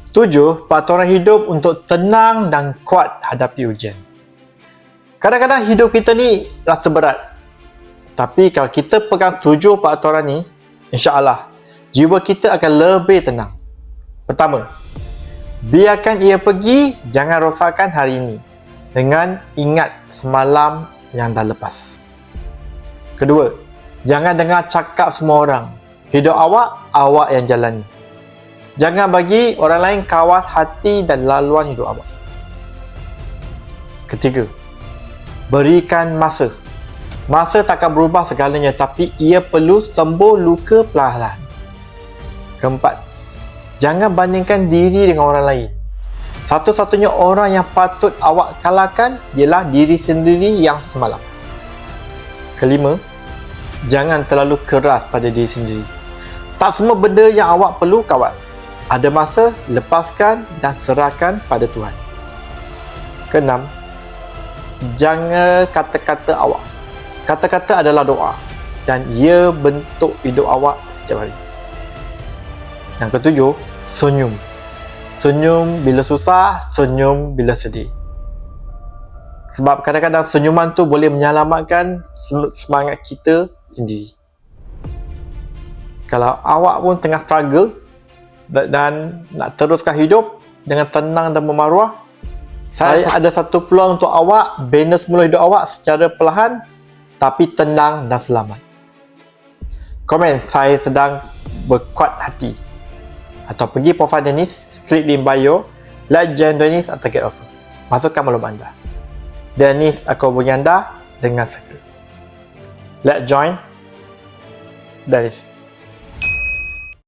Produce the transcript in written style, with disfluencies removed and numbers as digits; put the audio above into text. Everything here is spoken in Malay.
7. Peraturan hidup untuk tenang dan kuat hadapi ujian. Kadang-kadang hidup kita ni rasa berat. Tapi kalau kita pegang 7 peraturan ni, insya-Allah jiwa kita akan lebih tenang. Pertama, biarkan ia pergi, jangan rosakkan hari ini dengan ingat semalam yang dah lepas. Kedua, jangan dengar cakap semua orang. Hidup awak, awak yang jalani. Jangan bagi orang lain kawal hati dan laluan hidup awak. Ketiga, berikan masa. Masa takkan berubah segalanya, tapi ia perlu sembuh luka perlahan. Keempat, jangan bandingkan diri dengan orang lain. Satu-satunya orang yang patut awak kalahkan ialah diri sendiri yang semalam. Kelima, jangan terlalu keras pada diri sendiri. Tak semua benda yang awak perlu kawal. Ada masa, lepaskan dan serahkan pada Tuhan. Keenam, jaga kata-kata awak. Kata-kata adalah doa dan ia bentuk hidup awak setiap hari. Yang ketujuh, senyum. Senyum bila susah, senyum bila sedih. Sebab kadang-kadang senyuman tu boleh menyelamatkan semangat kita sendiri. Kalau awak pun tengah struggle dan nak teruskan hidup dengan tenang dan bermaruah, saya ada satu peluang untuk awak bina semula hidup awak secara perlahan tapi tenang dan selamat. Komen saya sedang berkuat hati, atau pergi profil Dennis, klik link bio, like join Dennis atau get offer. Masukkan maklumat anda. Dennis akan hubungi anda dengan segera. Let's join Dennis.